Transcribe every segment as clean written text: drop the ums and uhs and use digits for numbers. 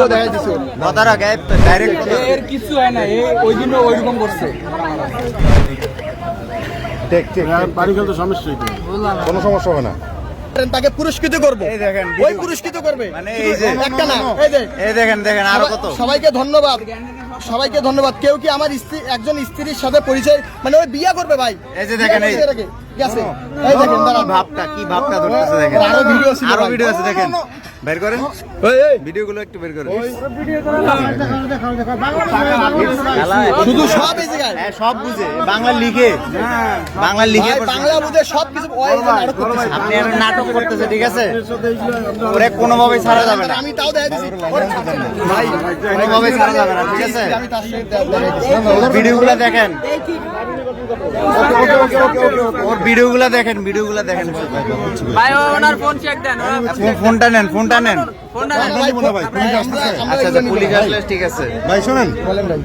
Video দেখাই দিছো কথাটা গায়ে ডাইরেক্ট এর কিছু হয় না, ওই দিন ওইরকম করছে। ঠিক ঠিক বাড়ি গেলে তো সমস্যা কোনো সমস্যা হবে না। তাকে পুরস্কৃত করবে, এই দেখেন ওই পুরস্কৃত করবে মানে এই যে একটা না, এই দেখেন দেখেন আরো কত। সবাইকে ধন্যবাদ, সবাইকে ধন্যবাদ। কেউ কি আমার স্ত্রী, একজন স্ত্রীর সাথে পরিচয়, মানে ওই বিয়ে করবে ভাই। এই যে দেখেন এই গেছে, এই দেখেন দাঁড়ান, ভাবটা কি ভাবটা ধরতেছে দেখেন। আরো ভিডিও ছিল, আরো ভিডিও আছে দেখেন, বের করেন ভিডিওগুলো একটু বের করেন। শুধু সব এই জায়গায় হ্যাঁ সব বুঝে বাংলা লিখে, বাংলা লিখে ভাই, বাংলা বুঝে সব কিছু নাটক করতেছে। আপনি আর নাটক করতেছে, ঠিক আছে? ওরে কোনোভাবেই ছাড়া যাবে না, আমি তাও দেখা দিছি ভাই, কোনোভাবেই ছাড়া যাবে না, ঠিক আছে? আমি তার সাথে দেখাই দিছি। ভিডিওগুলো দেখেন, ওর ভিডিওগুলো দেখেন, ভিডিওগুলো দেখেন। ভাই ওনার ফোন চেক দেন, ফোনটা নেন, ফোনটা নেন। আচ্ছা আচ্ছা, পুলিশ আসলে ঠিক আছে। ভাই শোনেন,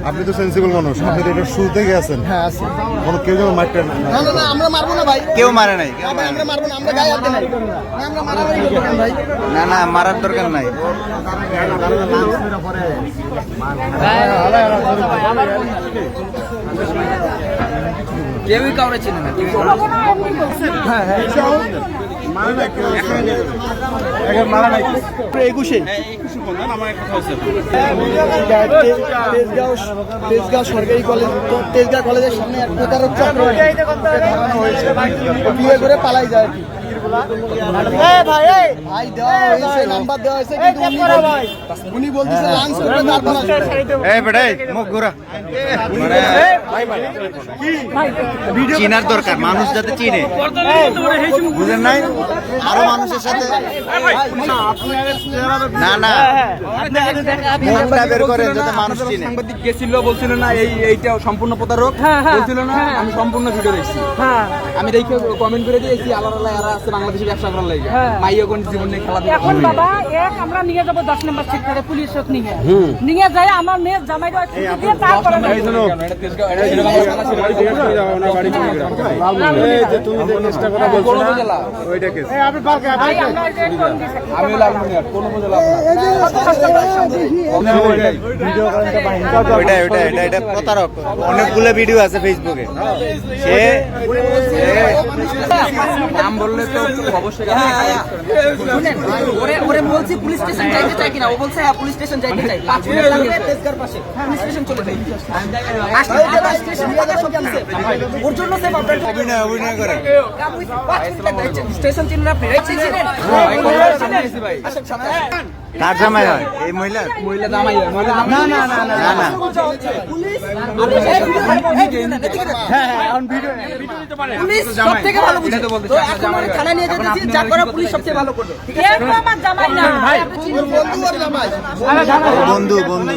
আপনি তো সেন্সিবল মানুষ, আপনি তো এটা শুরু থেকে আছেন। হ্যাঁ আছে। কোনো কেউ যেন মারতেন না না না, আমরা মারবো না ভাই, কেউ মারে নাই, আমরা মারবো না, আমরা গায়ে হাত দেই না, আমরা মারামারি করবো না ভাই। না না মারার দরকার নাই। কেউই কাউরে চিনে না। হ্যাঁ হ্যাঁ, 21-এ তেজগাঁও সরকারি কলেজ, তেজগাঁও কলেজের সামনে এক প্রতারক চক্র ধরানো হয়েছে, বিয়ে করে পালাই যায় আর কি। ভাই দেওয়া হয়েছে, নাম্বার দেওয়া হয়েছে, কিন্তু উনি বলতেছে লাঞ্চ করবে, তারপর এই বেটাই মুখ ঘোরা, চিনার দরকার, মানুষ যাতে চিনে, বুঝেন নাই? আরো মানুষের সাথে না না মুখটা বের করেন যাতে মানুষ চিনে। সাংবাদিক গেছিল, বলছিল না এইটা সম্পূর্ণ প্রতারক, বলছিল না আমি সম্পূর্ণ ভিডিও দেখছি, আমি দেখে কমেন্ট করে দিয়েছি আল্লাহ আল্লাহ এরা আছে বাংলাদেশে ব্যবসা করার লাগে, মাইয়া কোন জীবন নিয়ে খেলা। এখন বাবা এক আমরা নিয়ে যাবো 10 নম্বর সেক্টরে, পুলিশ নিয়ে যায় আমার মেয়ের জামাই দিয়ে তারপরে প্রতারক, অনেকগুলো ভিডিও আছে ফেসবুকে, সে নাম বললে তো অবশ্যই ওরে বলছি পুলিশ স্টেশন যাইতে চাই কিনা, ও বলছে হ্যাঁ পুলিশ স্টেশন যাইতে চাই, 5 মিনিট লাগবে তেজগাঁর পাশে পুলিশ স্টেশন চলে যাই, স্টেশন থেকে সব জানছে ওর জন্য সে অভিনয় করে। স্টেশন চিনেন আপনি, কার জামাই হয় এই মহিলা? মহিলা জামাই হয়, মহিলা না না না না না পুলিশ সবথেকে ভালো বুঝে, তো এখন ওরে থানায় নিয়ে যেতেছি, যা করা পুলিশ সবচেয়ে ভালো করবে। একদম আমার জামাই না ভাই, বন্ধু আর জামাই, বন্ধু বন্ধু